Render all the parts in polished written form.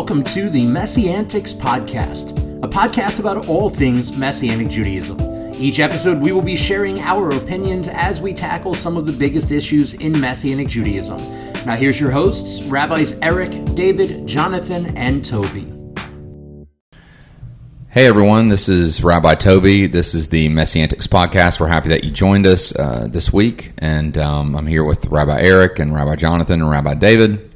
welcome to the MessianTics Podcast, a podcast about all things Messianic Judaism. Each episode, we will be sharing our opinions as we tackle some of the biggest issues in Messianic Judaism. Now here's your hosts, Rabbis Eric, David, Jonathan, and Toby. Hey everyone, this is Rabbi Toby. This is the MessianTics Podcast. We're happy that you joined us this week, and I'm here with Rabbi Eric and Rabbi Jonathan and Rabbi David,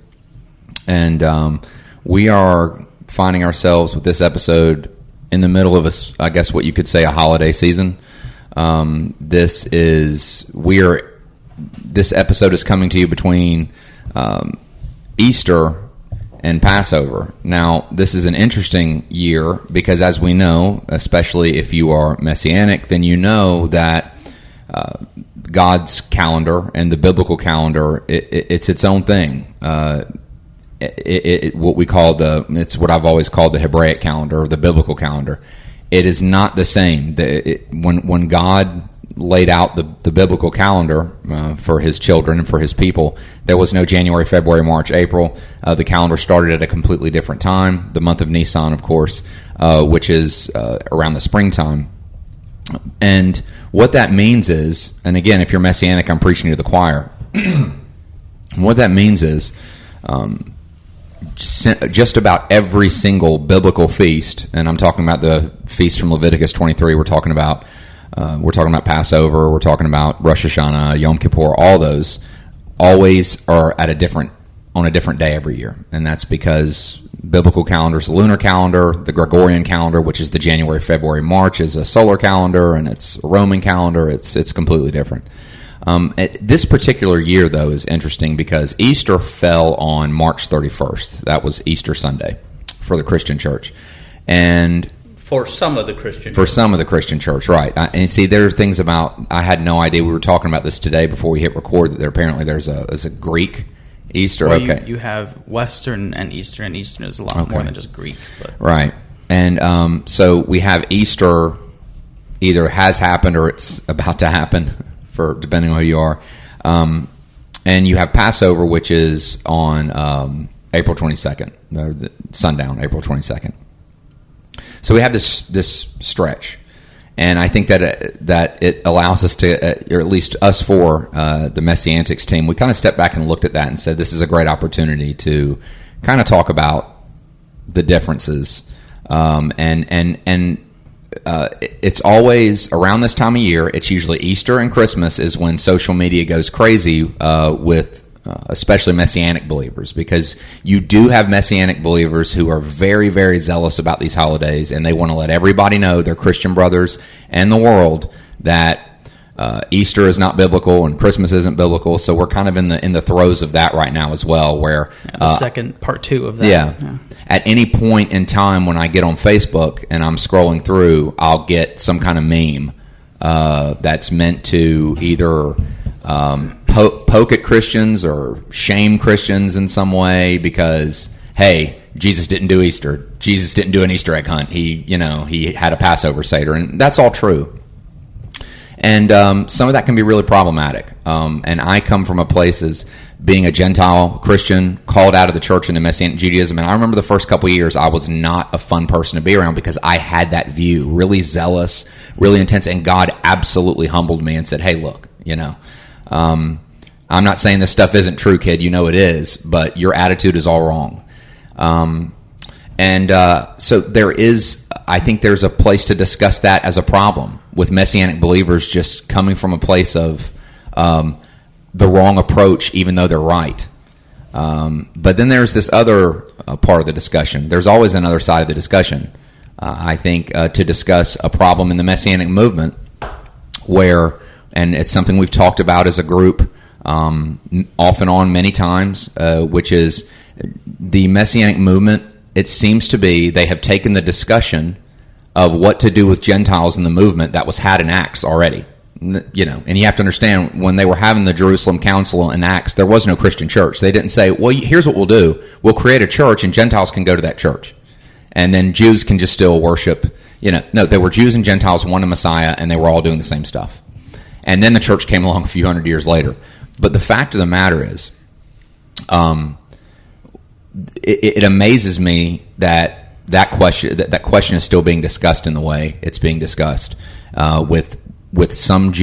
and we are finding ourselves with this episode in the middle of I guess what you could say a holiday season. This episode is coming to you between Easter and Passover. Now, this is an interesting year because, as we know, especially if you are Messianic, then you know that God's calendar and the biblical calendar, it's its own thing. It's what I've always called the Hebraic calendar or the biblical calendar. It is not the same. When God laid out the biblical calendar for his children and for his people, there was no January, February, March, April. The calendar started at a completely different time, the month of Nisan, of course, which is around the springtime. And what that means is, and again, if you're Messianic, I'm preaching to the choir. What that means is just about every single biblical feast, and I'm talking about the feast from Leviticus 23, we're talking about Passover, we're talking about Rosh Hashanah, Yom Kippur, all those always are on a different day every year. And that's because biblical calendar is a lunar calendar, the Gregorian calendar, which is the January, February, March, is a solar calendar, and it's a Roman calendar. It's completely different. This particular year, though, is interesting because Easter fell on March 31st. That was Easter Sunday for the Christian church. And For some of the Christian church, right. And see, there are things about, I had no idea, we were talking about this today before we hit record, that there's a Greek Easter. Well, okay. You have Western and Eastern is a lot more than just Greek. But. Right. And so we have Easter either has happened or it's about to happen, depending on who you are. And you have Passover, which is on April 22nd, sundown, April 22nd. So we have this stretch, and I think that it allows us to, or at least us for the MessianTics team, we kind of stepped back and looked at that and said this is a great opportunity to kind of talk about the differences, and it's always around this time of year. It's usually Easter and Christmas is when social media goes crazy with especially Messianic believers, because you do have Messianic believers who are very, very zealous about these holidays, and they want to let everybody know, their Christian brothers and the world, that Easter is not biblical and Christmas isn't biblical. So we're kind of in the throes of that right now as well, where the second part two of that. Yeah. At any point in time when I get on Facebook and I'm scrolling through, I'll get some kind of meme that's meant to either poke at Christians or shame Christians in some way because, hey, Jesus didn't do Easter. Jesus didn't do an Easter egg hunt. He had a Passover Seder, and that's all true. And some of that can be really problematic. And I come from a place as being a Gentile Christian, called out of the church into Messianic Judaism. And I remember the first couple of years, I was not a fun person to be around because I had that view, really zealous, really intense. And God absolutely humbled me and said, hey, look, I'm not saying this stuff isn't true, kid. You know it is, but your attitude is all wrong. So I think there's a place to discuss that as a problem with Messianic believers just coming from a place of the wrong approach, even though they're right. But then there's this other part of the discussion. There's always another side of the discussion, I think, to discuss a problem in the Messianic movement where, and it's something we've talked about as a group off and on many times, which is the Messianic movement. It seems to be they have taken the discussion of what to do with Gentiles in the movement that was had in Acts already. And you have to understand, when they were having the Jerusalem Council in Acts, there was no Christian church. They didn't say, well, here's what we'll do. We'll create a church and Gentiles can go to that church. And then Jews can just still worship. No, there were Jews and Gentiles, one a Messiah, and they were all doing the same stuff. And then the church came along a few hundred years later. But the fact of the matter is, it amazes me that question is still being discussed in the way it's being discussed with some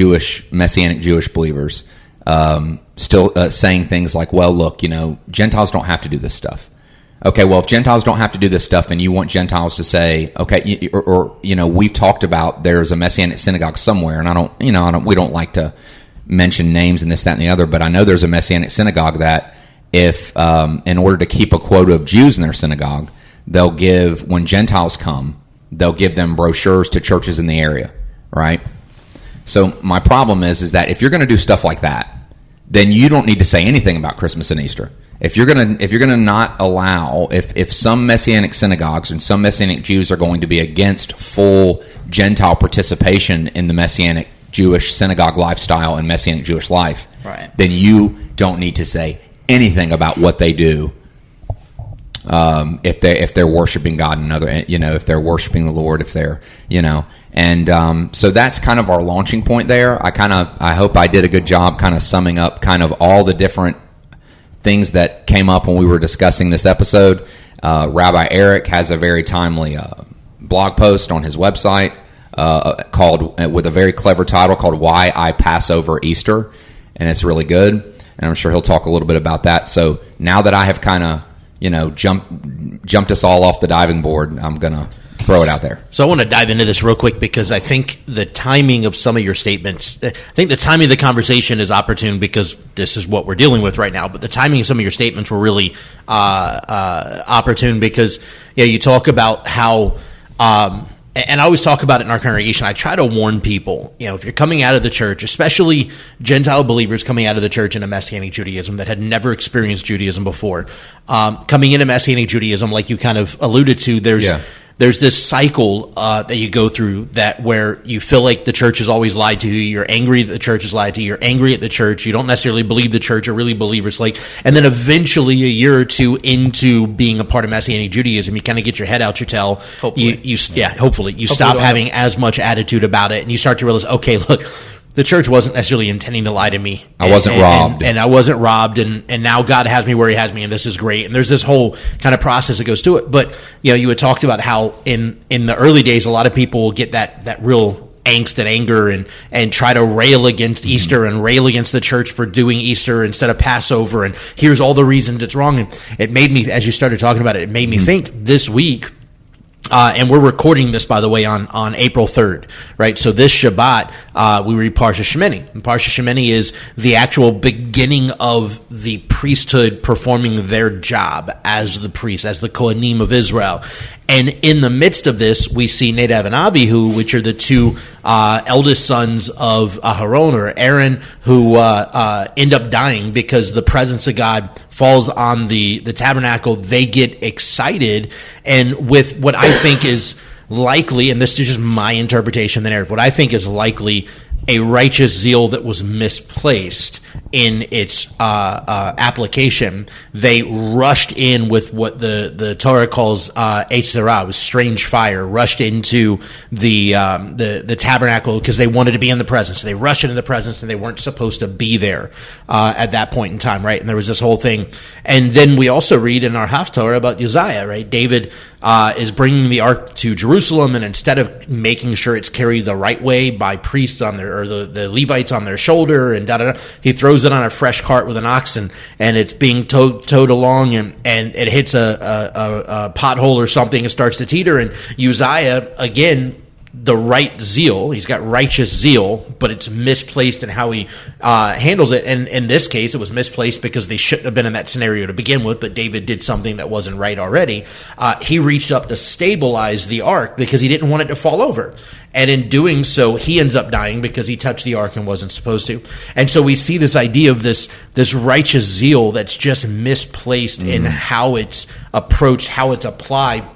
Messianic Jewish believers still saying things like, well, look, Gentiles don't have to do this stuff. Okay, well, if Gentiles don't have to do this stuff, then you want Gentiles to say, okay, or we've talked about there's a Messianic synagogue somewhere, and we don't like to mention names and this, that, and the other, but I know there's a Messianic synagogue that if, in order to keep a quota of Jews in their synagogue, they'll give, when Gentiles come, they'll give them brochures to churches in the area, right? So my problem is that if you're going to do stuff like that, then you don't need to say anything about Christmas and Easter. If you're gonna not allow, if some Messianic synagogues and some Messianic Jews are going to be against full Gentile participation in the Messianic Jewish synagogue lifestyle and Messianic Jewish life, right, then you don't need to say anything about what they do. If they're worshiping God and if they're worshiping the Lord, if they're and so that's kind of our launching point there. I hope I did a good job kind of summing up kind of all the different things that came up when we were discussing this episode. Rabbi Eric has a very timely blog post on his website called, with a very clever title called "Why I Pass Over Easter," and it's really good. And I'm sure he'll talk a little bit about that. So now that I have kind of jumped us all off the diving board, I'm gonna throw it out there. So I want to dive into this real quick because I think the timing of some of your statements, I think the timing of the conversation is opportune because this is what we're dealing with right now, but the timing of some of your statements were really opportune because you talk about how, and I always talk about it in our congregation, I try to warn people, if you're coming out of the church, especially Gentile believers coming out of the church into Messianic Judaism that had never experienced Judaism before, coming into Messianic Judaism, like you kind of alluded to, there's this cycle that you go through where you feel like the church has always lied to you. You're angry that the church has lied to you. You're angry at the church. You don't necessarily believe the church or really believers. And then eventually, a year or two into being a part of Messianic Judaism, you kind of get your head out your tail. Hopefully. Hopefully you stop having as much attitude about it, and you start to realize, okay, look, the church wasn't necessarily intending to lie to me. I wasn't robbed. And I wasn't robbed, and now God has me where he has me, and this is great. And there's this whole kind of process that goes to it. But, you had talked about how in the early days, a lot of people will get that real angst and anger and try to rail against Easter and rail against the church for doing Easter instead of Passover. And here's all the reasons it's wrong. And it made me, as you started talking about it, it made me think this week, and we're recording this, by the way, on April 3rd, right? So this Shabbat, we read Parsha Shemini. And Parsha Shemini is the actual beginning of the priesthood performing their job as the priest, as the Kohanim of Israel. And in the midst of this, we see Nadav and Abihu, which are the two eldest sons of Aharon or Aaron, who end up dying because the presence of God falls on the tabernacle. They get excited, and with what I think is likely, and this is just my interpretation of the narrative, what I think is likely a righteous zeal that was misplaced in its application. They rushed in with what the Torah calls Eitzerah, was strange fire, rushed into the tabernacle because they wanted to be in the presence. They rushed into the presence and they weren't supposed to be there at that point in time, right? And there was this whole thing. And then we also read in our Haftarah about Uzziah, right? David is bringing the ark to Jerusalem, and instead of making sure it's carried the right way by priests on their, or the Levites on their shoulder, and he throws it on a fresh cart with an oxen, and it's being towed along, and it hits a pothole or something and starts to teeter. And Uzziah, again, the right zeal, he's got righteous zeal, but it's misplaced in how he handles it. And in this case, it was misplaced because they shouldn't have been in that scenario to begin with, but David did something that wasn't right already. He reached up to stabilize the ark because he didn't want it to fall over. And in doing so, he ends up dying because he touched the ark and wasn't supposed to. And so we see this idea of this righteous zeal that's just misplaced in how it's approached, how it's applied.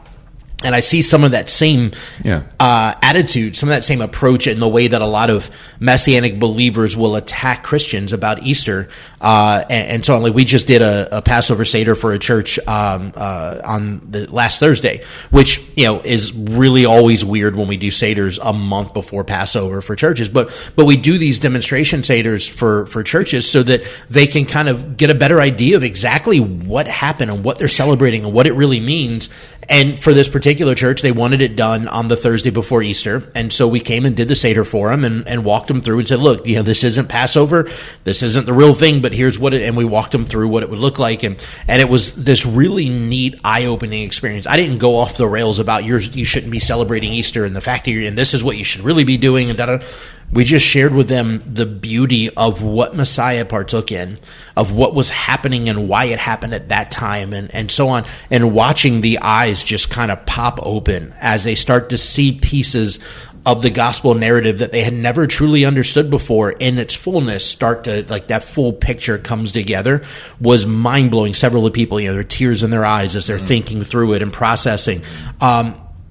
And I see some of that same attitude, some of that same approach in the way that a lot of Messianic believers will attack Christians about Easter. And so on. Like we just did a Passover Seder for a church on the last Thursday, which is really always weird when we do Seders a month before Passover for churches. But we do these demonstration Seders for churches so that they can kind of get a better idea of exactly what happened and what they're celebrating and what it really means. And for this particular church, they wanted it done on the Thursday before Easter. And so we came and did the Seder for them and walked them through and said, look, this isn't Passover. This isn't the real thing, but here's what and we walked them through what it would look like. And it was this really neat, eye-opening experience. I didn't go off the rails about you shouldn't be celebrating Easter and the fact that and this is what you should really be doing and da-da. We just shared with them the beauty of what Messiah partook in, of what was happening and why it happened at that time and so on, and watching the eyes just kind of pop open as they start to see pieces of the gospel narrative that they had never truly understood before in its fullness start to, like, that full picture comes together was mind-blowing. Several of people, there are tears in their eyes as they're thinking through it and processing.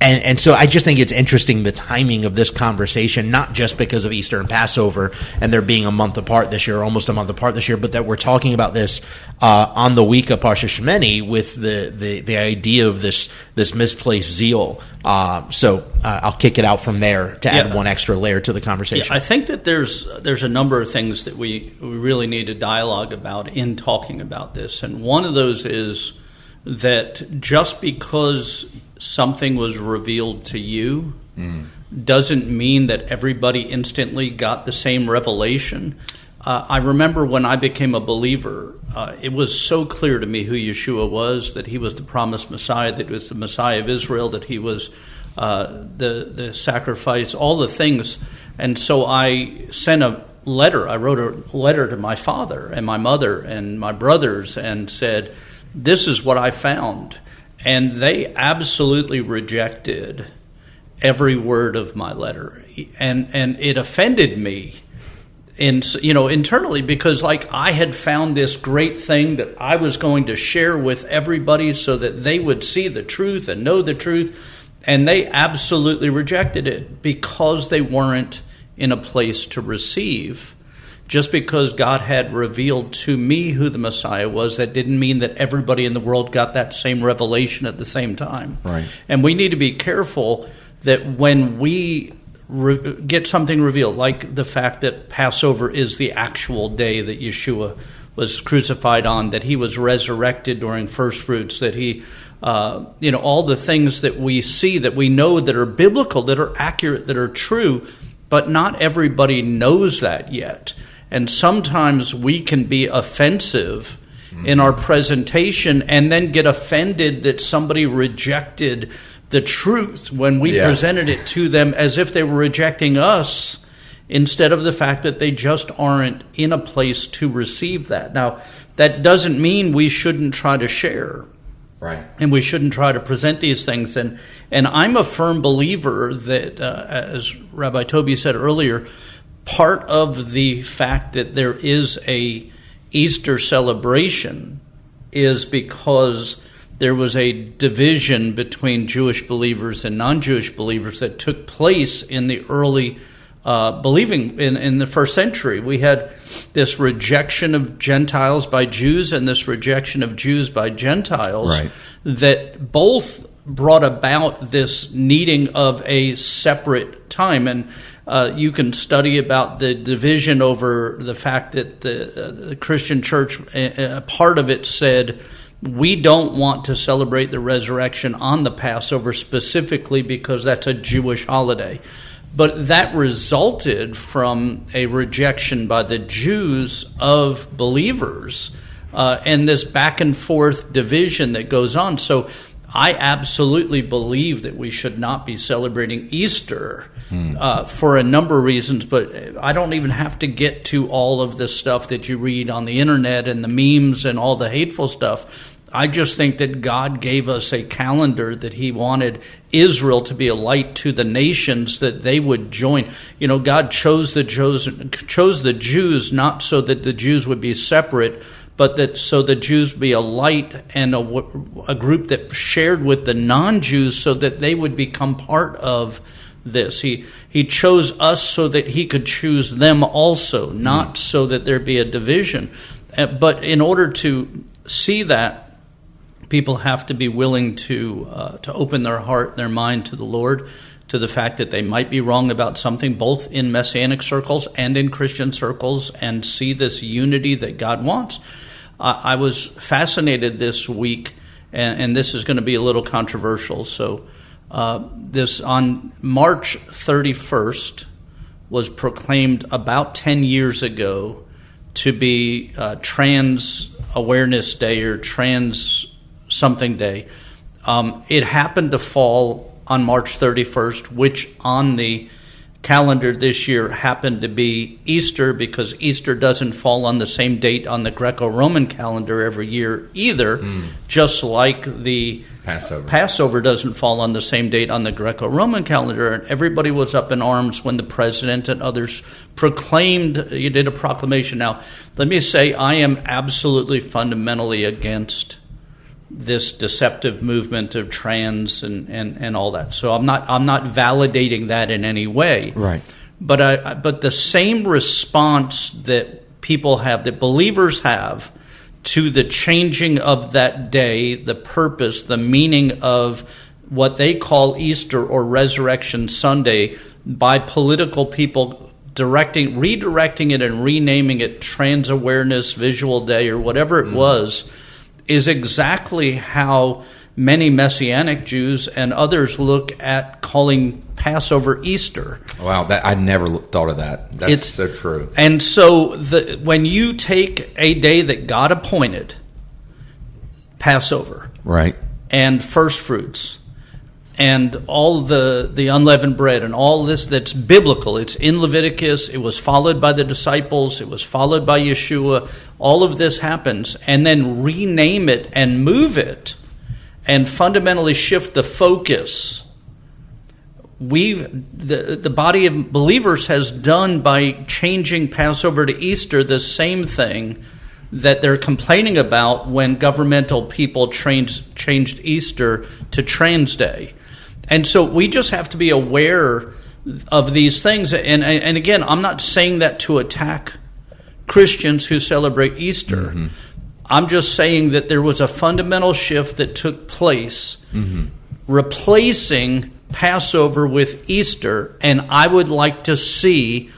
And so I just think it's interesting the timing of this conversation, not just because of Easter and Passover and they're being a month apart this year, almost a month apart this year, but that we're talking about this on the week of Parsha Shemini with the idea of this misplaced zeal. So I'll kick it out from there to add one extra layer to the conversation. Yeah, I think that there's a number of things that we really need to dialogue about in talking about this, and one of those is that just because something was revealed to you doesn't mean that everybody instantly got the same revelation. I remember when I became a believer, it was so clear to me who Yeshua was, that he was the promised Messiah, that he was the Messiah of Israel, that he was the sacrifice, all the things. And so I sent a letter. I wrote a letter to my father and my mother and my brothers and said, this is what I found. And they absolutely rejected every word of my letter, and it offended me, internally, because I had found this great thing that I was going to share with everybody so that they would see the truth and know the truth, and they absolutely rejected it because they weren't in a place to receive. Just because God had revealed to me who the Messiah was, that didn't mean that everybody in the world got that same revelation at the same time. Right. And we need to be careful that when we get something revealed, like the fact that Passover is the actual day that Yeshua was crucified on, that he was resurrected during first fruits, that he, all the things that we see, that we know that are biblical, that are accurate, that are true, but not everybody knows that yet. And sometimes we can be offensive in our presentation and then get offended that somebody rejected the truth when we presented it to them as if they were rejecting us, instead of the fact that they just aren't in a place to receive that. Now, that doesn't mean we shouldn't try to share. Right. And we shouldn't try to present these things. And I'm a firm believer that, as Rabbi Toby said earlier, part of the fact that there is a Easter celebration is because there was a division between Jewish believers and non-Jewish believers that took place in the early believing in the first century. We had this rejection of Gentiles by Jews and this rejection of Jews by Gentiles, that both brought about this needing of a separate time. And you can study about the division over the fact that the Christian church, part of it said, we don't want to celebrate the resurrection on the Passover specifically because that's a Jewish holiday. But that resulted from a rejection by the Jews of believers and this back and forth division that goes on. So I absolutely believe that we should not be celebrating Easter for a number of reasons, but I don't even have to get to all of the stuff that you read on the internet and the memes and all the hateful stuff. I just think that God gave us a calendar that he wanted Israel to be a light to the nations, that they would join. God chose the Jews not so that the Jews would be separate, but that so the Jews be a light and a group that shared with the non-Jews so that they would become part of this. He chose us so that he could choose them also, not so that there be a division. But in order to see that, people have to be willing to open their heart, their mind to the Lord, to the fact that they might be wrong about something, both in Messianic circles and in Christian circles, and see this unity that God wants. I was fascinated this week, and this is going to be a little controversial. So this on March 31st was proclaimed about 10 years ago to be Trans Awareness Day or Trans something day. It happened to fall on March 31st, which on the calendar this year happened to be Easter, because Easter doesn't fall on the same date on the Greco-Roman calendar every year either, just like the Passover doesn't fall on the same date on the Greco-Roman calendar. And everybody was up in arms when the president and others you did a proclamation. Now, let me say I am absolutely fundamentally against this deceptive movement of trans and all that. So I'm not validating that in any way. Right. But the same response that people have, that believers have, to the changing of that day, the purpose, the meaning of what they call Easter or Resurrection Sunday, by political people redirecting it and renaming it Trans Awareness Visual Day or whatever it was, is exactly how many Messianic Jews and others look at calling Passover Easter. Wow, I never thought of that. That's so true. And so when you take a day that God appointed, Passover, right, and first fruits, and all the unleavened bread and all this that's biblical, it's in Leviticus, it was followed by the disciples, it was followed by Yeshua, all of this happens, and then rename it and move it and fundamentally shift the focus. The body of believers has done by changing Passover to Easter the same thing that they're complaining about when governmental people changed Easter to Trans Day. And so we just have to be aware of these things. And again, I'm not saying that to attack Christians who celebrate Easter. Mm-hmm. I'm just saying that there was a fundamental shift that took place, replacing Passover with Easter. And I would like to see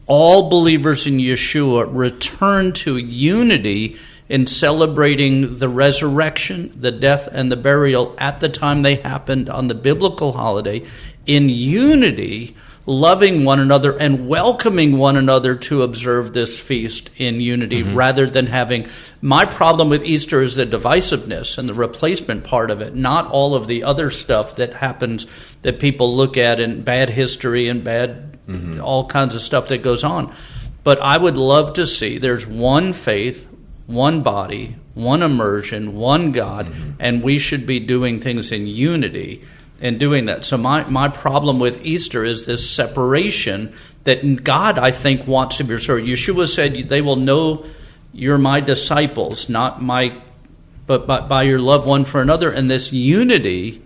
all believers in Yeshua return to unity in celebrating the resurrection, the death, and the burial at the time they happened on the biblical holiday, in unity, loving one another and welcoming one another to observe this feast in unity, rather than having... My problem with Easter is the divisiveness and the replacement part of it, not all of the other stuff that happens that people look at in bad history and bad all kinds of stuff that goes on. But I would love to see there's one faith, one body, one immersion, one God, and we should be doing things in unity and doing that. So my problem with Easter is this separation that God, I think, wants to be restored. Yeshua said, they will know you're my disciples, but by your love one for another. And this unity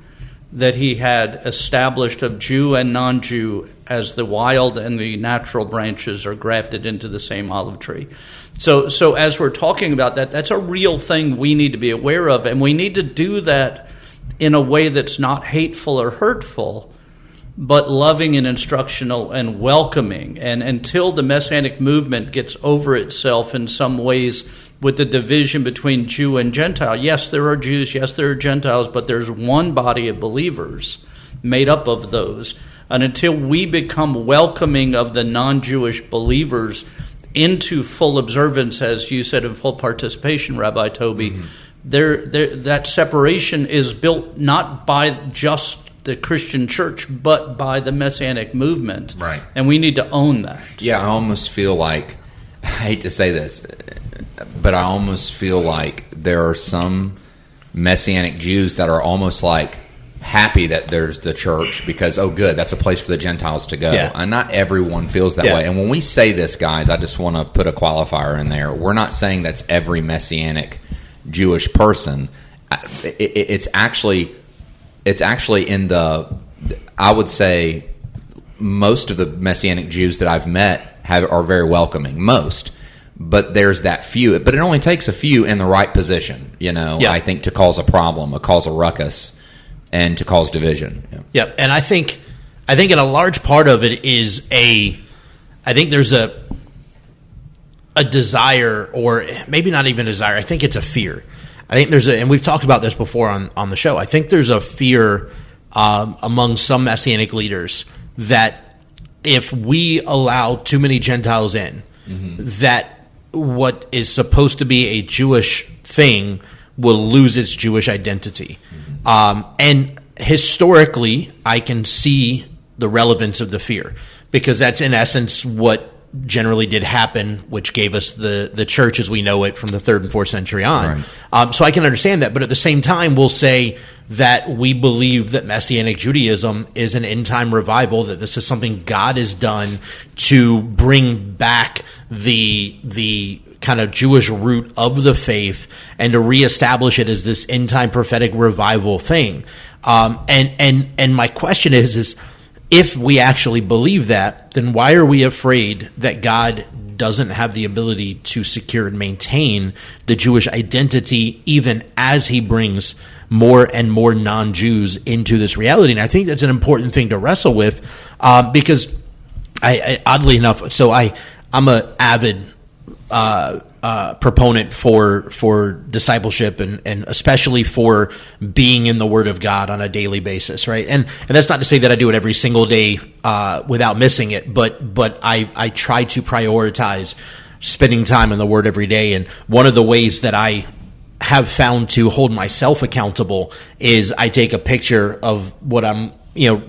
that he had established of Jew and non-Jew as the wild and the natural branches are grafted into the same olive tree. So as we're talking about that, that's a real thing we need to be aware of, and we need to do that in a way that's not hateful or hurtful, but loving and instructional and welcoming. And until the Messianic movement gets over itself in some ways with the division between Jew and Gentile. Yes, there are Jews, yes, there are Gentiles, but there's one body of believers made up of those. And until we become welcoming of the non-Jewish believers into full observance, as you said, in full participation, Rabbi Toby, that separation is built not by just the Christian church, but by the Messianic movement. Right. And we need to own that. Yeah, I almost feel like, I hate to say this, but I almost feel like there are some Messianic Jews that are almost like happy that there's the church because, oh, good, that's a place for the Gentiles to go. Yeah. And not everyone feels that way. And when we say this, guys, I just want to put a qualifier in there. We're not saying that's every Messianic Jewish person. It's actually in the, I would say, most of the Messianic Jews that I've met are very welcoming. Most. But there's that few. But it only takes a few in the right position, I think, to cause a problem, cause a ruckus, and to cause division. Yep. And I think in a large part of it is I think there's a desire, or maybe not even a desire. I think it's a fear. I think and we've talked about this before on the show. I think there's a fear among some Messianic leaders that if we allow too many Gentiles in, that what is supposed to be a Jewish thing will lose its Jewish identity. And historically, I can see the relevance of the fear, because that's in essence what generally did happen, which gave us the church as we know it from the 3rd and 4th century on. Right. So I can understand that, but at the same time, we'll say that we believe that Messianic Judaism is an end-time revival, that this is something God has done to bring back the kind of Jewish root of the faith and to reestablish it as this end-time prophetic revival thing. And my question is if we actually believe that, then why are we afraid that God doesn't have the ability to secure and maintain the Jewish identity even as he brings more and more non-Jews into this reality? And I think that's an important thing to wrestle with, because I oddly enough, so I'm an avid proponent for discipleship and especially for being in the Word of God on a daily basis, right? And that's not to say that I do it every single day without missing it, but I try to prioritize spending time in the Word every day. And one of the ways that I have found to hold myself accountable is I take a picture of what I'm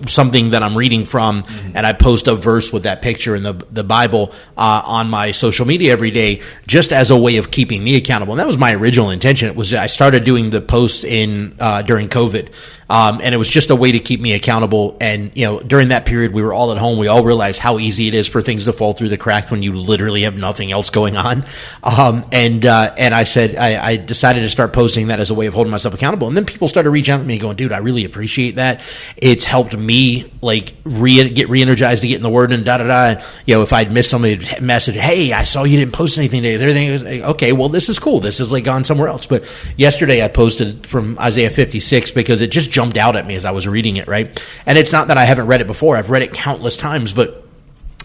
something that I'm reading from, and I post a verse with that picture in the Bible on my social media every day, just as a way of keeping me accountable. And that was my original intention. It was, I started doing the posts during COVID, and it was just a way to keep me accountable. And during that period, we were all at home. We all realized how easy it is for things to fall through the cracks when you literally have nothing else going on. And I said I decided to start posting that as a way of holding myself accountable. And then people started reaching out to me going, "Dude, I really appreciate that. It's helped me get re-energized to get in the Word and da-da-da. If I'd missed somebody's message, hey, I saw you didn't post anything today. Is everything okay? Well, this is cool. This is gone somewhere else." But yesterday I posted from Isaiah 56 because it just jumped out at me as I was reading it, right? And it's not that I haven't read it before. I've read it countless times, but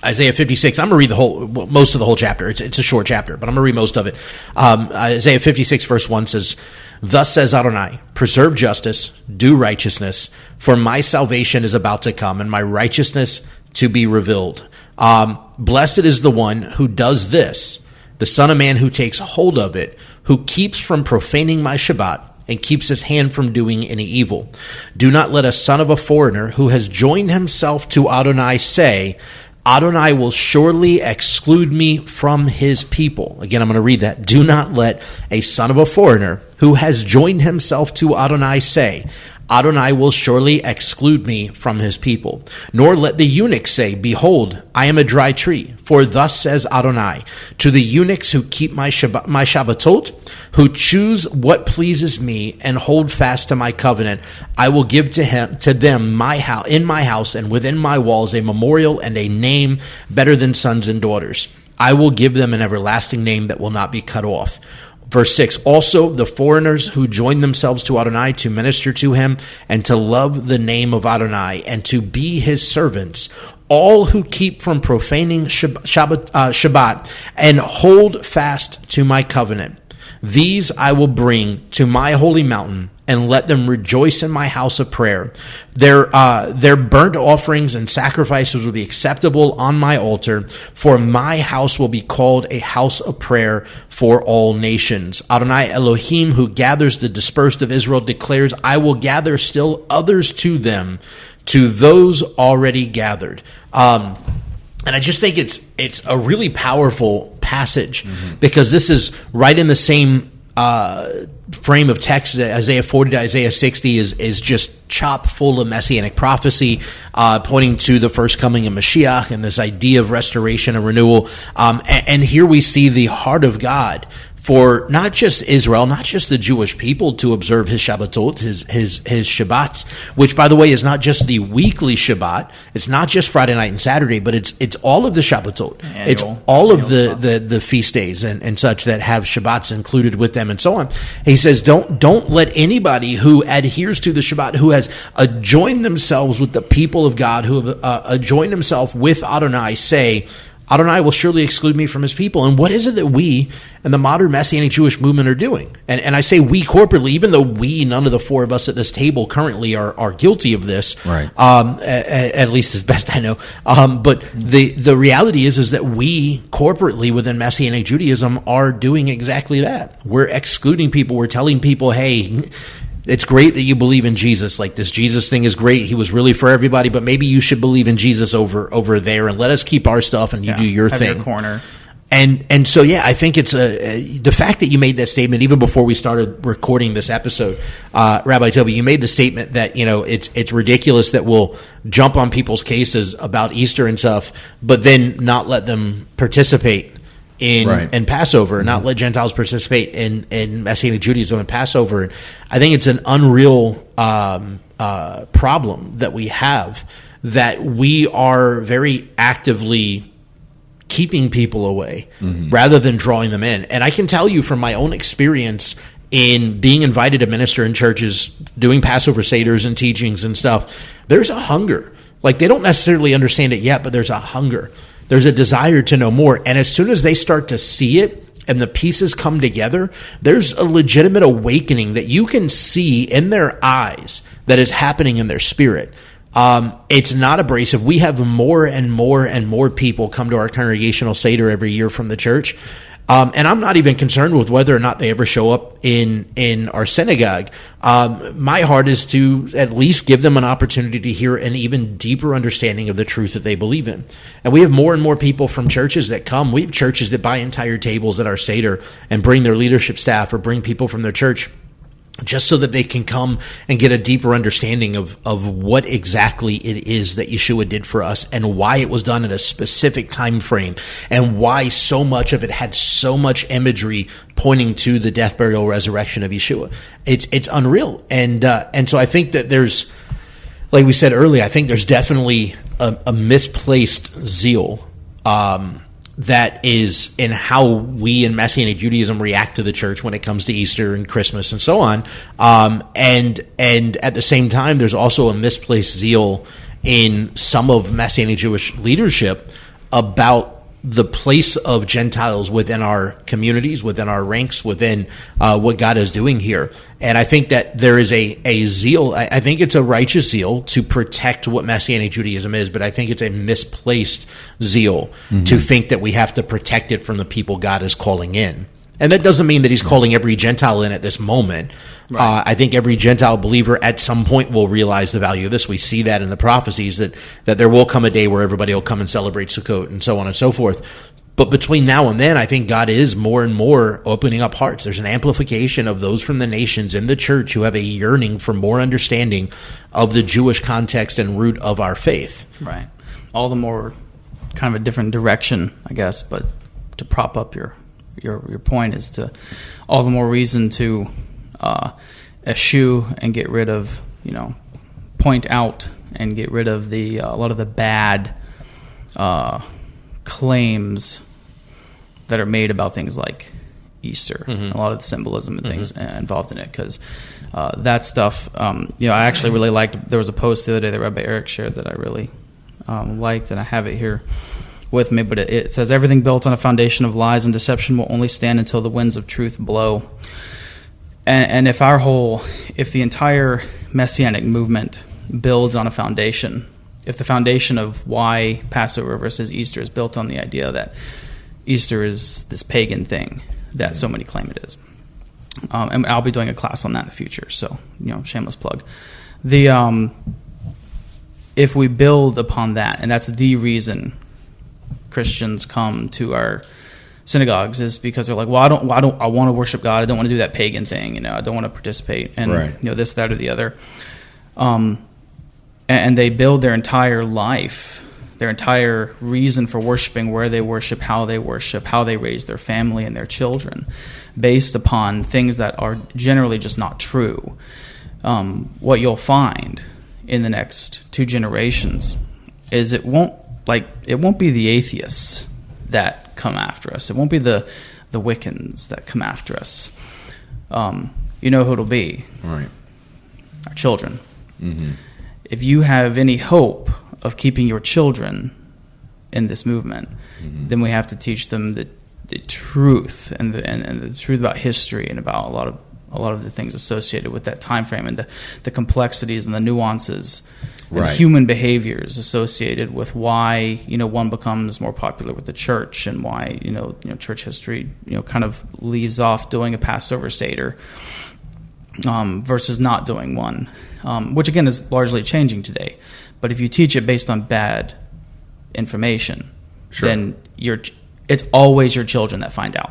Isaiah 56, I'm going to read most of the whole chapter. It's a short chapter, but I'm going to read most of it. Isaiah 56 verse 1 says, "Thus says Adonai, preserve justice, do righteousness, for my salvation is about to come, and my righteousness to be revealed. Blessed is the one who does this, the Son of Man who takes hold of it, who keeps from profaning my Shabbat, and keeps his hand from doing any evil. Do not let a son of a foreigner who has joined himself to Adonai say, Adonai will surely exclude me from his people." Again, I'm going to read that. "Do not let a son of a foreigner who has joined himself to Adonai say, Adonai will surely exclude me from his people. Nor let the eunuch say, Behold, I am a dry tree. For thus says Adonai, to the eunuchs who keep my Shabbatot, who choose what pleases me and hold fast to my covenant, I will give to them my house, in my house and within my walls, a memorial and a name better than sons and daughters. I will give them an everlasting name that will not be cut off." Verse 6, "Also the foreigners who join themselves to Adonai to minister to him and to love the name of Adonai and to be his servants, all who keep from profaning Shabbat and hold fast to my covenant. These I will bring to my holy mountain and let them rejoice in my house of prayer. Their burnt offerings and sacrifices will be acceptable on my altar, for my house will be called a house of prayer for all nations. Adonai Elohim, who gathers the dispersed of Israel, declares, I will gather still others to them, to those already gathered." And I just think it's a really powerful passage, because this is right in the same frame of text, Isaiah 40 to Isaiah 60, is just chock full of messianic prophecy, pointing to the first coming of Mashiach and this idea of restoration and renewal. And here we see the heart of God for not just Israel, not just the Jewish people, to observe his Shabbatot, his Shabbats, which, by the way, is not just the weekly Shabbat. It's not just Friday night and Saturday, but it's all of the Shabbatot. It's all of the feast days and such that have Shabbats included with them and so on. He says, don't let anybody who adheres to the Shabbat, who has joined themselves with the people of God, who have joined themselves with Adonai, say, Adonai will surely exclude me from his people. And what is it that we and the modern Messianic Jewish movement are doing? And I say we corporately, even though none of the four of us at this table currently are guilty of this, right? At least as best I know. But the reality is that we corporately within Messianic Judaism are doing exactly that. We're excluding people. We're telling people, hey, it's great that you believe in Jesus. Like, this Jesus thing is great. He was really for everybody, but maybe you should believe in Jesus over there, and let us keep our stuff and you do your thing. Your corner. And so, yeah, I think it's the fact that you made that statement even before we started recording this episode, Rabbi Toby, you made the statement that, it's ridiculous that we'll jump on people's cases about Easter and stuff, but then not let them participate in Passover, not let Gentiles participate in Messianic Judaism and Passover. And I think it's an unreal problem that we have, that we are very actively keeping people away rather than drawing them in. And I can tell you from my own experience in being invited to minister in churches, doing Passover Seders and teachings and stuff, there's a hunger. Like, they don't necessarily understand it yet, but there's a hunger. There's a desire to know more. And as soon as they start to see it and the pieces come together, there's a legitimate awakening that you can see in their eyes that is happening in their spirit. It's not abrasive. We have more and more and more people come to our congregational Seder every year from the church. And I'm not even concerned with whether or not they ever show up in our synagogue. My heart is to at least give them an opportunity to hear an even deeper understanding of the truth that they believe in. And we have more and more people from churches that come. We have churches that buy entire tables at our Seder and bring their leadership staff or bring people from their church, just so that they can come and get a deeper understanding of what exactly it is that Yeshua did for us and why it was done at a specific time frame and why so much of it had so much imagery pointing to the death, burial, resurrection of Yeshua. It's unreal. And so I think that there's, like we said earlier, I think there's definitely a misplaced zeal that is in how we in Messianic Judaism react to the church when it comes to Easter and Christmas and so on. And at the same time, there's also a misplaced zeal in some of Messianic Jewish leadership about the place of Gentiles within our communities, within our ranks, within what God is doing here. And I think that there is a zeal. I think it's a righteous zeal to protect what Messianic Judaism is, but I think it's a misplaced zeal to think that we have to protect it from the people God is calling in. And that doesn't mean that he's calling every Gentile in at this moment. Right. I think every Gentile believer at some point will realize the value of this. We see that in the prophecies, that there will come a day where everybody will come and celebrate Sukkot and so on and so forth. But between now and then, I think God is more and more opening up hearts. There's an amplification of those from the nations in the church who have a yearning for more understanding of the Jewish context and root of our faith. Right. All the more kind of a different direction, I guess, but to prop up your point is to all the more reason to eschew and get rid of, point out and get rid of a lot of the bad claims that are made about things like Easter, a lot of the symbolism and things involved in it, because that stuff, I actually really liked. There was a post the other day that Rabbi Eric shared that I really liked, and I have it here with me, but it says, everything built on a foundation of lies and deception will only stand until the winds of truth blow. And if the entire Messianic movement builds on a foundation, if the foundation of why Passover versus Easter is built on the idea that Easter is this pagan thing that so many claim it is. And I'll be doing a class on that in the future, so, shameless plug. If we build upon that, and that's the reason Christians come to our synagogues is because they're like, well, I want to worship God. I don't want to do that pagan thing. I don't want to participate in this, that, or the other. And they build their entire life, their entire reason for worshiping, where they worship, how they raise their family and their children, based upon things that are generally just not true. What you'll find in the next 2 generations is it won't be the atheists that come after us. It won't be the Wiccans that come after us. You know who it'll be? Right. Our children. Mm-hmm. If you have any hope of keeping your children in this movement, then we have to teach them the truth and the truth about history and about a lot of the things associated with that time frame and the complexities and the nuances and human behaviors associated with why one becomes more popular with the church and why church history kind of leaves off doing a Passover Seder versus not doing one, which again is largely changing today. But if you teach it based on bad information, then it's always your children that find out.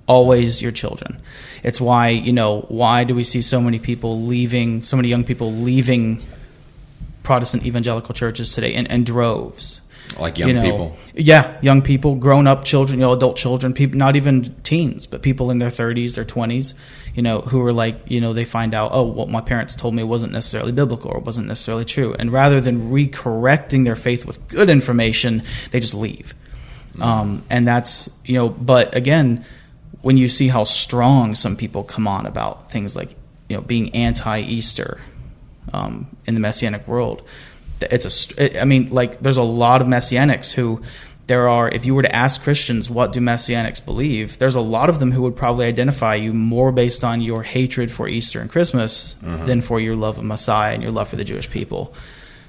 Always your children. It's why, why do we see so many young people leaving Protestant evangelical churches today in droves? Like young people. Yeah, young people, grown-up children, adult children, people, not even teens, but people in their 30s, their 20s, who are like, they find out, oh, what my parents told me wasn't necessarily biblical or wasn't necessarily true. And rather than recorrecting their faith with good information, they just leave. And that's, but again, when you see how strong some people come on about things like, being anti-Easter in the Messianic world, there's a lot of Messianics who if you were to ask Christians, what do Messianics believe? There's a lot of them who would probably identify you more based on your hatred for Easter and Christmas than for your love of Messiah and your love for the Jewish people.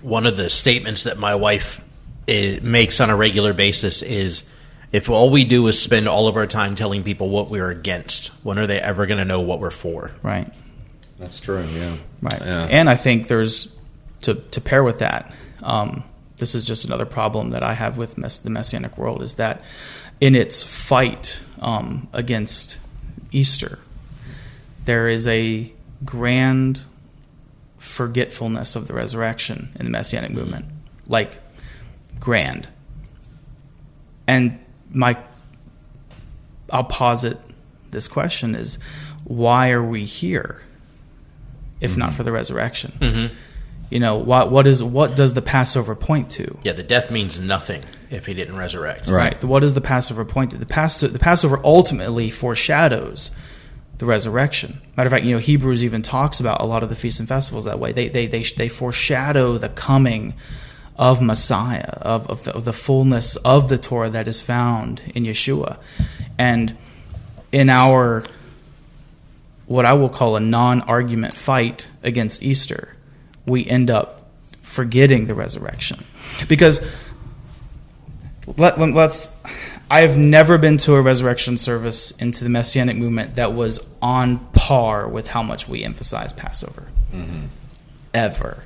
One of the statements that my wife makes on a regular basis is, if all we do is spend all of our time telling people what we're against, when are they ever going to know what we're for? Right. That's true, yeah. Right. Yeah. And I think there's, to pair with that, this is just another problem that I have with the Messianic world, is that in its fight against Easter, there is a grand forgetfulness of the resurrection in the Messianic movement. Like, grand. And I'll posit this question is, why are we here if not for the resurrection? Mm-hmm. What does the Passover point to? Yeah, the death means nothing if he didn't resurrect. Right. What does the Passover point to? The Passover ultimately foreshadows the resurrection. Matter of fact, Hebrews even talks about a lot of the feasts and festivals that way. They foreshadow the coming of Messiah, of the fullness of the Torah that is found in Yeshua. And in our, what I will call a non-argument fight against Easter, we end up forgetting the resurrection. Because I have never been to a resurrection service into the Messianic movement that was on par with how much we emphasize Passover. Mm-hmm. Ever.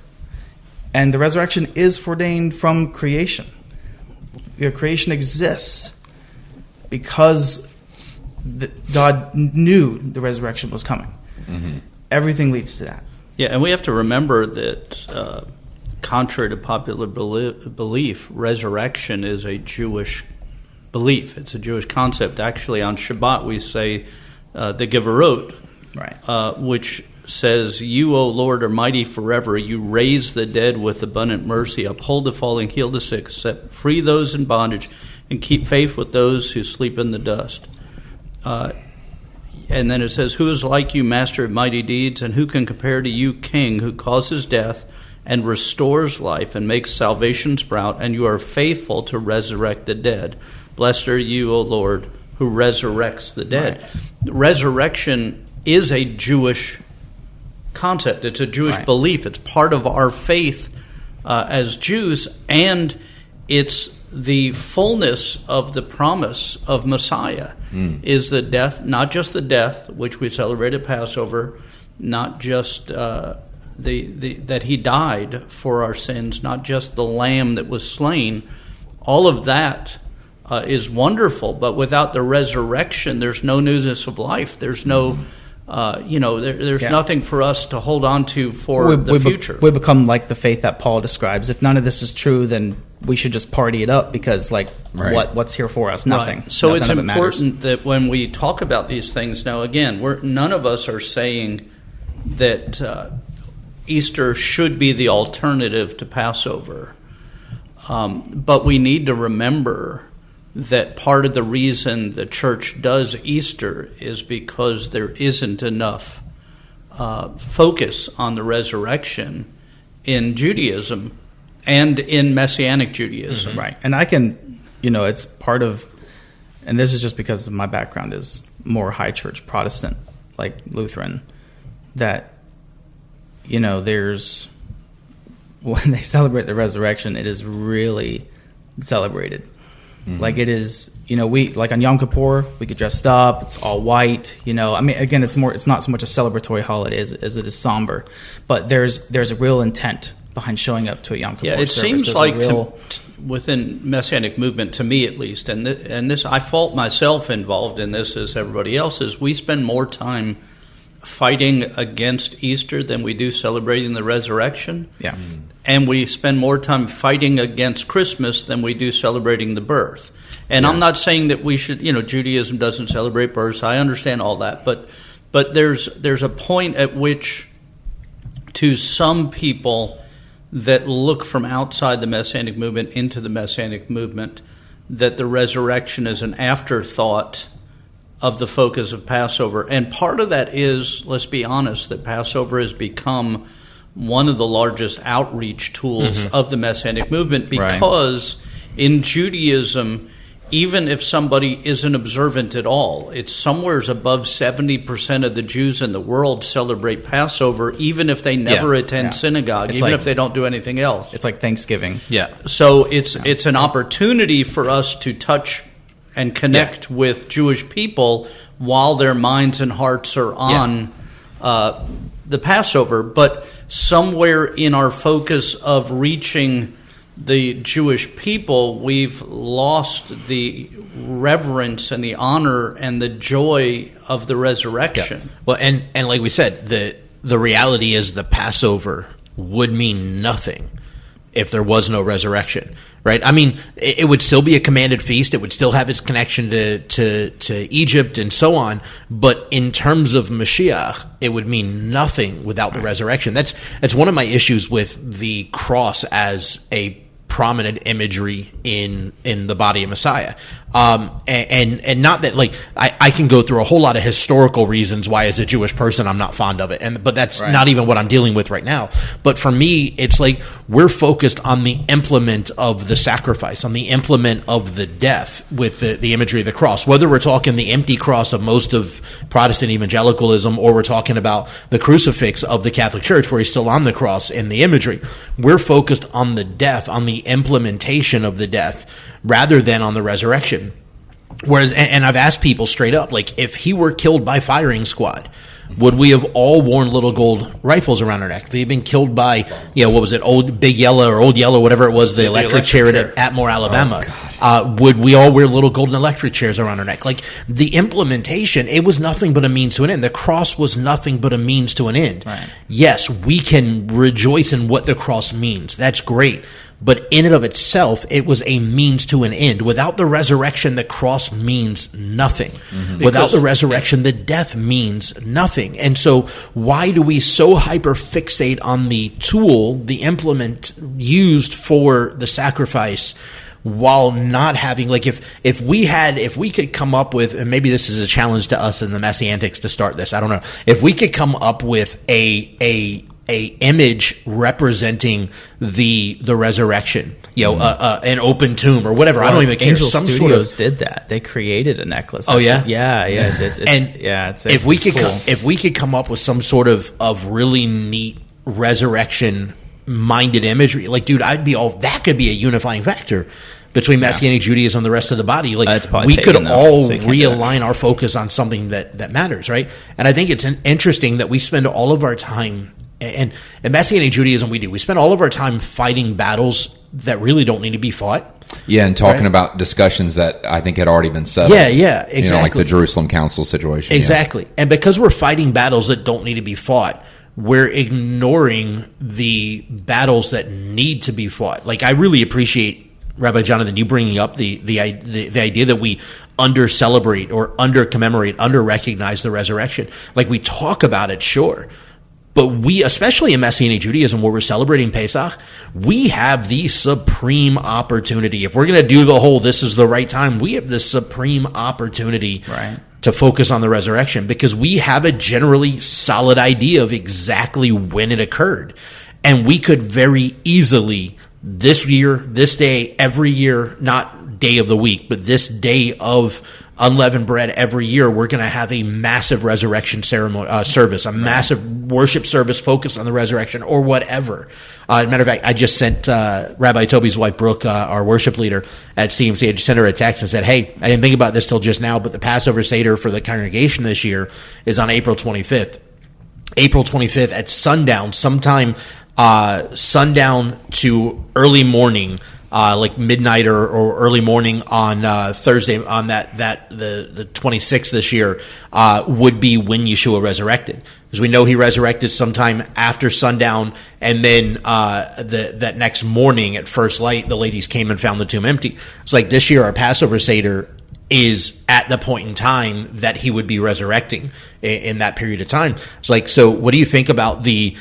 And the resurrection is ordained from creation. Creation exists because God knew the resurrection was coming. Mm-hmm. Everything leads to that. Yeah, and we have to remember that, contrary to popular belief, resurrection is a Jewish belief. It's a Jewish concept. Actually, on Shabbat, we say the Gevarot, right, which says, "You, O Lord, are mighty forever. You raise the dead with abundant mercy, uphold the fallen, heal the sick, set free those in bondage, and keep faith with those who sleep in the dust." And then it says, "Who is like you, master of mighty deeds, and who can compare to you, king, who causes death and restores life and makes salvation sprout, and you are faithful to resurrect the dead. Blessed are you, O Lord, who resurrects the dead." Right. Resurrection is a Jewish concept. It's a Jewish belief. It's part of our faith as Jews, and it's the fullness of the promise of Messiah is the death, not just the death, which we celebrate at Passover, not just that he died for our sins, not just the lamb that was slain. All of that is wonderful, but without the resurrection, there's no newness of life. There's no, there's nothing for us to hold on to for the future. We become like the faith that Paul describes. If none of this is true, then we should just party it up because, what's here for us? Nothing. Right. So it's none important that when we talk about these things, now again, none of us are saying that Easter should be the alternative to Passover, but we need to remember that part of the reason the church does Easter is because there isn't enough focus on the resurrection in Judaism and in Messianic Judaism. Mm-hmm. Right. And I can, it's part of, and this is just because my background is more high church Protestant, like Lutheran, that, there's, when they celebrate the resurrection, it is really celebrated. Mm-hmm. Like it is, we like on Yom Kippur, we get dressed up. It's all white. Again, it's not so much a celebratory holiday as it is somber, but there's a real intent behind showing up to a Yom Kippur. Yeah, it service. seems like within Messianic movement, to me at least, and this I fault myself involved in this as everybody else is. We spend more time fighting against Easter than we do celebrating the resurrection. Yeah. Mm. And we spend more time fighting against Christmas than we do celebrating the birth. And I'm not saying that we should, Judaism doesn't celebrate births. I understand all that. But there's a point at which, to some people that look from outside the Messianic movement into the Messianic movement, that the resurrection is an afterthought of the focus of Passover. And part of that is, let's be honest, that Passover has become one of the largest outreach tools of the Messianic movement because in Judaism, even if somebody isn't observant at all, it's somewhere above 70% of the Jews in the world celebrate Passover, even if they never attend synagogue, even if they don't do anything else. It's like Thanksgiving. Yeah. So it's an opportunity for us to touch and connect with Jewish people while their minds and hearts are on the Passover. But somewhere in our focus of reaching the Jewish people, we've lost the reverence and the honor and the joy of the resurrection. Yeah. Well, and like we said, the reality is the Passover would mean nothing if there was no resurrection, right? I mean, it would still be a commanded feast. It would still have its connection to Egypt and so on. But in terms of Mashiach, it would mean nothing without the resurrection. That's one of my issues with the cross as a prominent imagery in the body of Messiah. And not that, like, I can go through a whole lot of historical reasons why as a Jewish person I'm not fond of it, but that's not even what I'm dealing with right now. But for me, it's like we're focused on the implement of the sacrifice, on the implement of the death with the imagery of the cross, whether we're talking the empty cross of most of Protestant evangelicalism or we're talking about the crucifix of the Catholic Church where he's still on the cross in the imagery. We're focused on the death, on the implementation of the death, rather than on the resurrection. Whereas, and I've asked people straight up, like, if he were killed by firing squad, would we have all worn little gold rifles around our neck? If he had been killed by, what was it, Old Big Yellow or Old Yellow, whatever it was, the electric chair at Atmore, Alabama, would we all wear little golden electric chairs around our neck? Like, the implementation, it was nothing but a means to an end. The cross was nothing but a means to an end. Right. Yes, we can rejoice in what the cross means. That's great. But in and of itself, it was a means to an end. Without the resurrection, the cross means nothing. Mm-hmm. Without the resurrection, the death means nothing. And so why do we so hyper-fixate on the tool, the implement used for the sacrifice, while not having, like, if we could come up with, and maybe this is a challenge to us in the MessianTics to start this, I don't know. If we could come up with a image representing the resurrection, an open tomb or whatever. Well, I don't even care. Angel Studios did that. They created a necklace. If we could come up with some sort of really neat resurrection minded imagery, like, dude, that could be a unifying factor between Messianic Judaism and the rest of the body. Like, we could all realign our focus on something that matters, right? And I think it's interesting that we spend all of our time, and Messianic Judaism we spend all of our time fighting battles that really don't need to be fought. Yeah, and talking about discussions that I think had already been settled. Yeah, exactly. You know, like the Jerusalem Council situation. Exactly. Yeah. And because we're fighting battles that don't need to be fought, we're ignoring the battles that need to be fought. Like, I really appreciate, Rabbi Jonathan, you bringing up the idea that we under-celebrate or under-commemorate, under-recognize the resurrection. Like, we talk about it, sure. But we, especially in Messianic Judaism, where we're celebrating Pesach, we have the supreme opportunity. If we're going to do the whole "this is the right time," we have the supreme opportunity to focus on the resurrection, because we have a generally solid idea of exactly when it occurred. And we could very easily, this year, this day, every year, not day of the week, but this day of unleavened bread every year, we're going to have a massive resurrection ceremony service, a massive worship service focused on the resurrection, or whatever. Matter of fact, I just sent Rabbi Toby's wife, Brooke, our worship leader at CMC, I just sent her a text and said, hey, I didn't think about this till just now, but the Passover Seder for the congregation this year is on April 25th. April 25th at sundown, sometime sundown to early morning, like midnight or early morning on Thursday, on the 26th this year, would be when Yeshua resurrected. Because we know he resurrected sometime after sundown, and then that next morning at first light, the ladies came and found the tomb empty. It's like this year our Passover Seder is at the point in time that he would be resurrecting in that period of time. It's like, so what do you think about the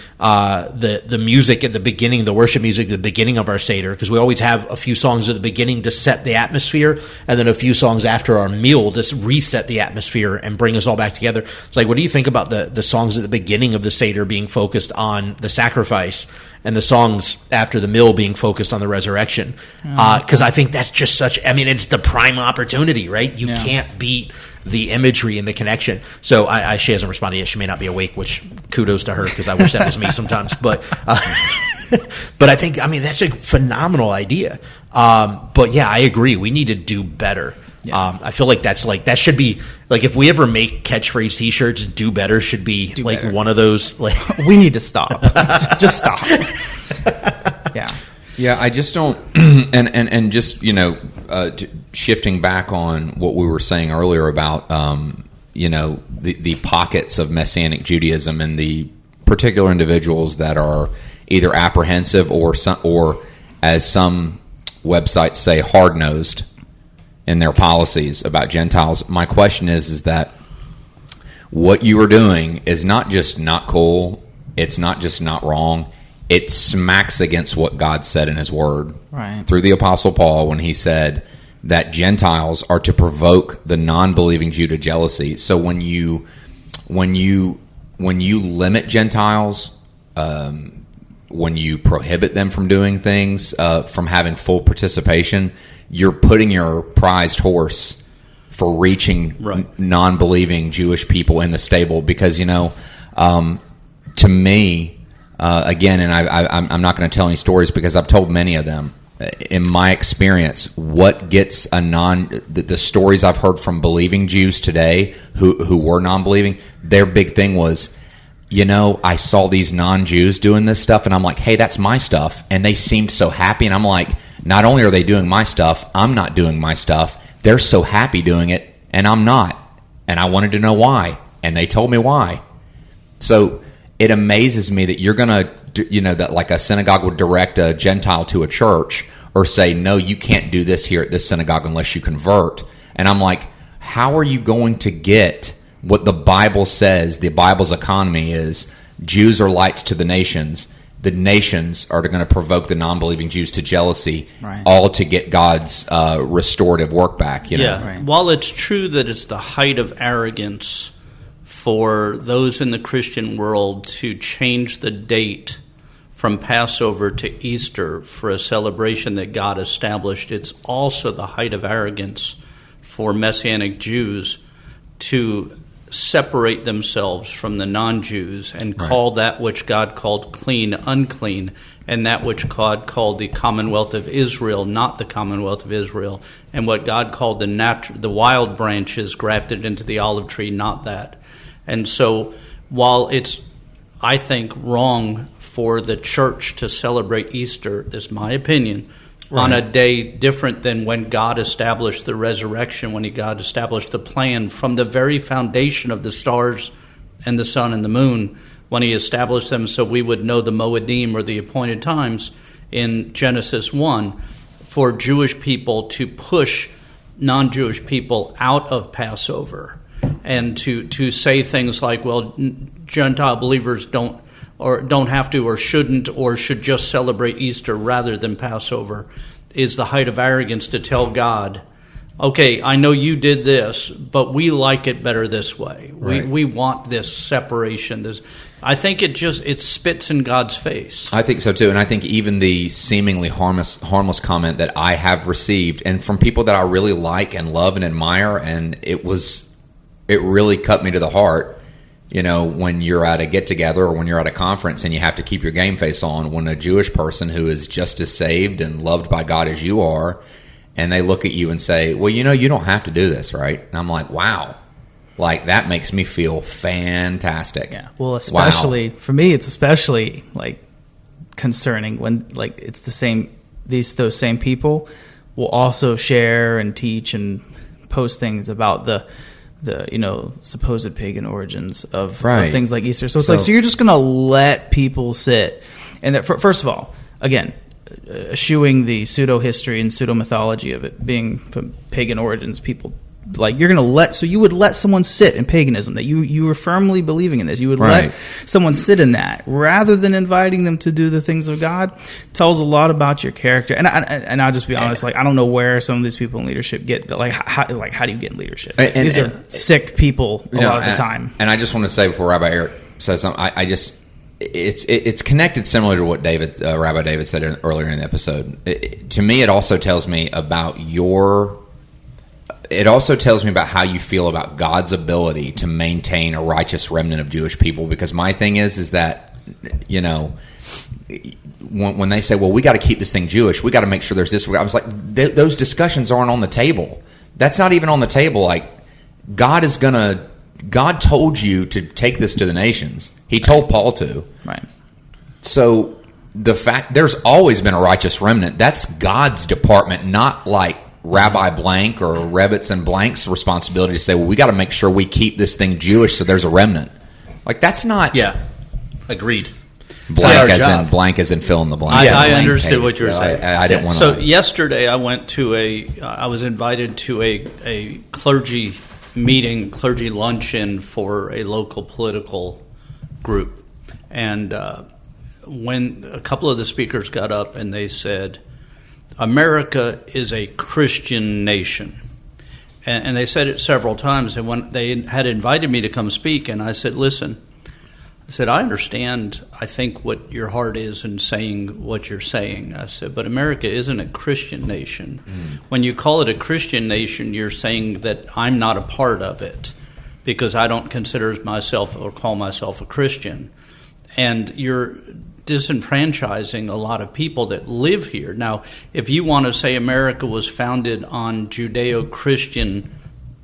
music at the beginning, the worship music at the beginning of our Seder? Because we always have a few songs at the beginning to set the atmosphere, and then a few songs after our meal to reset the atmosphere and bring us all back together. It's like, what do you think about the songs at the beginning of the Seder being focused on the sacrifice, and the songs after the meal being focused on the resurrection? Because I think that's just it's the prime opportunity, right? You can't beat the imagery and the connection. So she hasn't responded yet. She may not be awake, which kudos to her, because I wish that was me sometimes. But but I think, that's a phenomenal idea. But yeah, I agree. We need to do better. Yeah. I feel like that should be, like, if we ever make catchphrase T-shirts, "Do better" should be better. One of those. Like, we need to stop. Just stop. Yeah, I just don't, and just, shifting back on what we were saying earlier about, the pockets of Messianic Judaism and the particular individuals that are either apprehensive or as some websites say, hard-nosed in their policies about Gentiles. My question is that what you are doing is not just not cool, it's not just not wrong, it smacks against what God said in his word through the Apostle Paul, when he said that Gentiles are to provoke the non-believing Jew to jealousy. So when you limit Gentiles, when you prohibit them from doing things, from having full participation, you're putting your prized horse for reaching non-believing Jewish people in the stable. Because, to me, again, and I'm not going to tell any stories because I've told many of them. In my experience, what gets the stories I've heard from believing Jews today who were non-believing, their big thing was, I saw these non-Jews doing this stuff, and I'm like, hey, that's my stuff. And they seemed so happy, and I'm like, not only are they doing my stuff, I'm not doing my stuff. They're so happy doing it, and I'm not. And I wanted to know why, and they told me why. So it amazes me that you're going to, that like a synagogue would direct a Gentile to a church, or say, no, you can't do this here at this synagogue unless you convert. And I'm like, how are you going to get what the Bible says the Bible's economy is? Jews are lights to the nations. The nations are going to provoke the non-believing Jews to jealousy, all to get God's restorative work back. While it's true that it's the height of arrogance for those in the Christian world to change the date from Passover to Easter for a celebration that God established, it's also the height of arrogance for Messianic Jews to separate themselves from the non-Jews and call that which God called clean unclean, and that which God called the Commonwealth of Israel not the Commonwealth of Israel, and what God called the wild branches grafted into the olive tree not that. And so while it's, I think, wrong for the church to celebrate Easter, this is my opinion, on a day different than when God established the resurrection, when God established the plan from the very foundation of the stars and the sun and the moon, when he established them so we would know the Moedim, or the appointed times, in Genesis 1, for Jewish people to push non-Jewish people out of Passover, and to say things like, well, Gentile believers don't have to, or shouldn't, or should just celebrate Easter rather than Passover, is the height of arrogance to tell God, okay, I know you did this, but we like it better this way. Right. We want this separation. I think it spits in God's face. I think so too, and I think even the seemingly harmless comment that I have received, and from people that I really like and love and admire, and it really cut me to the heart. You know, when you're at a get-together or when you're at a conference and you have to keep your game face on, when a Jewish person who is just as saved and loved by God as you are, and they look at you and say, well, you know, you don't have to do this, right? And I'm like, wow. Like, that makes me feel fantastic. Yeah. Well, especially, for me, it's especially, like, concerning when, like, it's those same people will also share and teach and post things about the supposed pagan origins of things like Easter. So it's so you're just going to let people sit. And that, first of all, again, eschewing the pseudo-history and pseudo-mythology of it being from pagan origins, people, like, you're going to you would let someone sit in paganism, that you were firmly believing in this. You would let someone sit in that rather than inviting them to do the things of God. Tells a lot about your character. And I'll just be honest, like, I don't know where some of these people in leadership get, how do you get in leadership? These are sick people a lot of the time. And I just want to say, before Rabbi Eric says something, it's connected similar to what Rabbi David said earlier in the episode. To me, it also tells me about It also tells me about how you feel about God's ability to maintain a righteous remnant of Jewish people. Because my thing is that, you know, when they say, well, we got to keep this thing Jewish, we got to make sure there's this. I was like, those discussions aren't on the table. That's not even on the table. Like, God told you to take this to the nations. He told Paul to. Right. So the fact there's always been a righteous remnant, that's God's department, not like Rabbi Blank or Rebitz and Blank's responsibility to say, well, we got to make sure we keep this thing Jewish so there's a remnant. Like, that's not... Yeah, agreed. Blank as in fill in the blank. I understood what you were saying. I didn't want to... So yesterday I went to I was invited to a clergy meeting, clergy luncheon for a local political group. And when a couple of the speakers got up and they said, America is a Christian nation. And they said it several times. And when they had invited me to come speak, and I said, listen, I understand, I think, what your heart is in saying what you're saying. I said, but America isn't a Christian nation. When you call it a Christian nation, you're saying that I'm not a part of it because I don't consider myself or call myself a Christian. And you're disenfranchising a lot of people that live here. Now, if you want to say America was founded on Judeo-Christian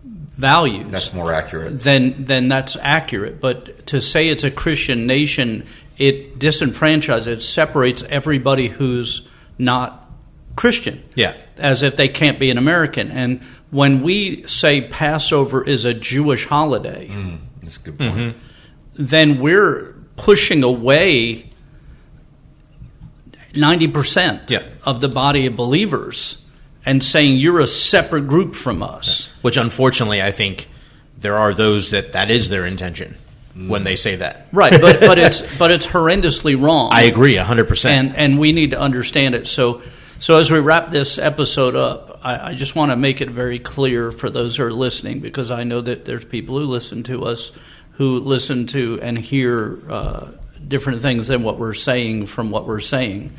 values, that's more accurate. Then that's accurate. But to say it's a Christian nation, it disenfranchises, it separates everybody who's not Christian. Yeah. As if they can't be an American. And when we say Passover is a Jewish holiday, that's a good point. Then we're pushing away 90% of the body of believers and saying you're a separate group from us. Which, unfortunately, I think there are those that is their intention when they say that. Right, but it's horrendously wrong. I agree 100%. And we need to understand it. So as we wrap this episode up, I just want to make it very clear for those who are listening, because I know that there's people who listen to us who listen to and hear different things than what we're saying from what we're saying.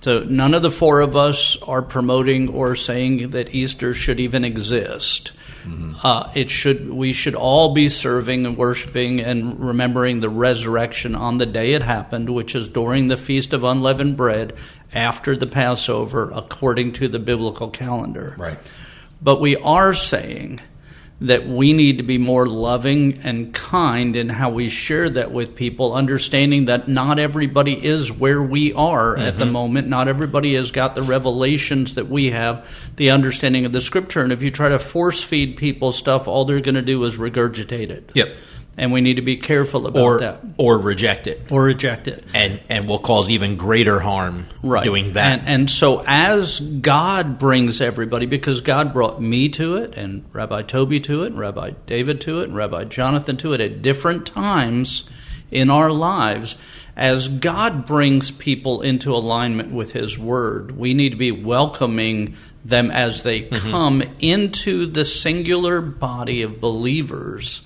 So none of the four of us are promoting or saying that Easter should even exist. We should all be serving and worshiping and remembering the resurrection on the day it happened, which is during the Feast of Unleavened Bread after the Passover, according to the biblical calendar. Right. But we are saying that we need to be more loving and kind in how we share that with people, understanding that not everybody is where we are at the moment. Not everybody has got the revelations that we have, the understanding of the Scripture. And if you try to force feed people stuff, all they're going to do is regurgitate it. Yep. And we need to be careful about that. Or reject it. Or reject it. And will cause even greater harm doing that. And so as God brings everybody, because God brought me to it, and Rabbi Toby to it, and Rabbi David to it, and Rabbi Jonathan to it at different times in our lives, as God brings people into alignment with His Word, we need to be welcoming them as they come into the singular body of believers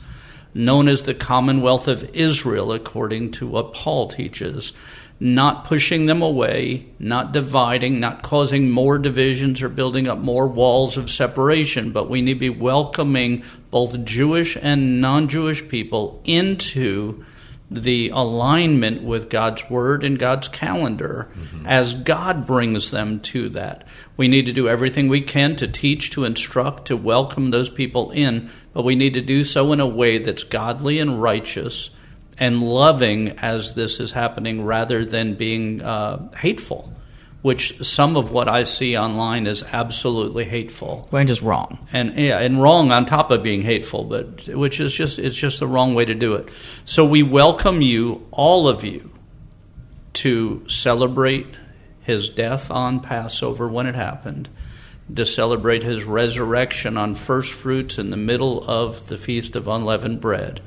known as the Commonwealth of Israel, according to what Paul teaches. Not pushing them away, not dividing, not causing more divisions or building up more walls of separation, but we need to be welcoming both Jewish and non-Jewish people into the alignment with God's Word and God's calendar as God brings them to that. We need to do everything we can to teach, to instruct, to welcome those people in, but we need to do so in a way that's godly and righteous and loving as this is happening, rather than being hateful, which some of what I see online is absolutely hateful. And just wrong. And wrong on top of being hateful, but which is just the wrong way to do it. So we welcome you, all of you, to celebrate His death on Passover when it happened, to celebrate His resurrection on first fruits in the middle of the Feast of Unleavened Bread,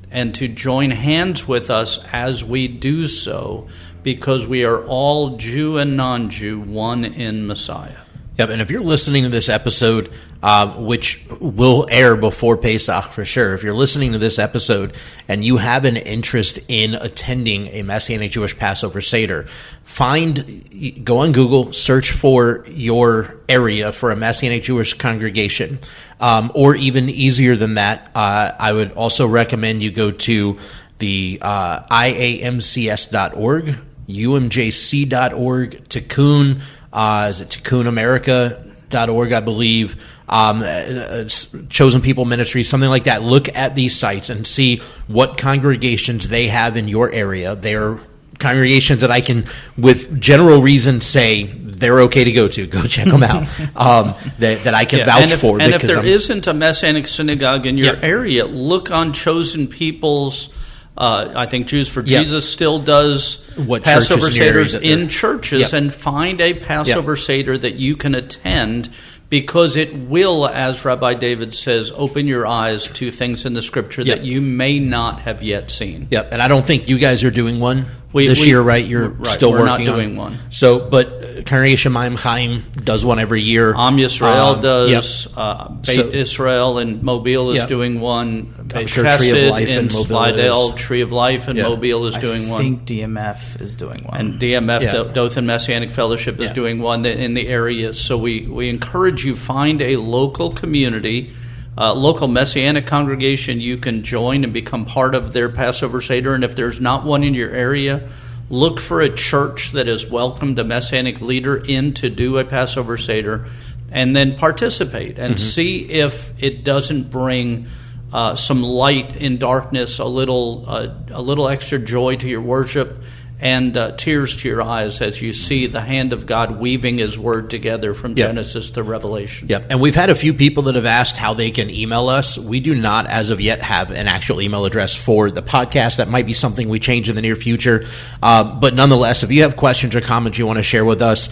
and to join hands with us as we do so, because we are all Jew and non-Jew, one in Messiah. Yep, and if you're listening to this episode, which will air before Pesach for sure, if you're listening to this episode and you have an interest in attending a Messianic Jewish Passover Seder, go on Google, search for your area for a Messianic Jewish congregation, or even easier than that, I would also recommend you go to the IAMCS.org, UMJC.org, Tikkun, is it TikkunAmerica.org, I believe, Chosen People Ministry, something like that. Look at these sites and see what congregations they have in your area. They're congregations that I can, with general reason, say they're okay to go to. Go check them out. That I can vouch for. And if there isn't a Messianic synagogue in your area, look on Chosen People's. I think Jews for Jesus still does Passover Seders in churches, and find a Passover Seder that you can attend, because it will, as Rabbi David says, open your eyes to things in the Scripture that you may not have yet seen. Yep, and I don't think you guys are doing one this year, right? You're still working on it. We're not doing one. So, but Congregation Maim Chaim does one every year. Am Yisrael does. Beit Israel in Mobile is doing one. Beit Tree of Life in Slidell, Tree of Life in Mobile is doing one. I think DMF is doing one. And DMF, Dothan Messianic Fellowship, is doing one in the area. So we encourage you, find a local community, local Messianic congregation you can join and become part of their Passover Seder. And if there's not one in your area, look for a church that has welcomed a Messianic leader in to do a Passover Seder, and then participate and see if it doesn't bring some light in darkness, a little extra joy to your worship, and tears to your eyes as you see the hand of God weaving His Word together from Genesis to Revelation. Yep, and we've had a few people that have asked how they can email us. We do not, as of yet, have an actual email address for the podcast. That might be something we change in the near future. But nonetheless, if you have questions or comments you want to share with us,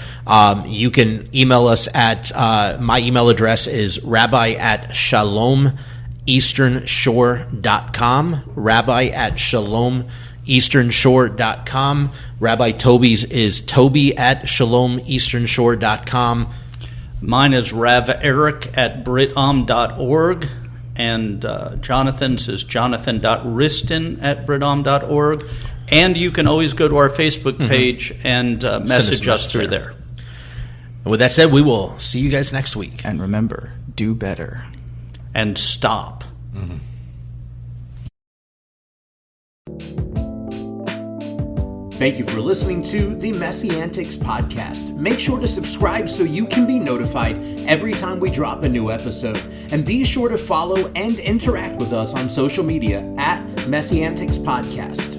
you can email us at, my email address is rabbi@shalomeasternshore.com, rabbi@shalomeasternshore.com. Rabbi Toby's is toby@shalomeasternshore.com. Mine is rav.eric@britom.org, and Jonathan's is jonathan.riston@britom.org. And you can always go to our Facebook page and message us through there. And with that said, we will see you guys next week. And remember, do better. And stop. Thank you for listening to the MessianTics Podcast. Make sure to subscribe so you can be notified every time we drop a new episode. And be sure to follow and interact with us on social media at MessianTics Podcast.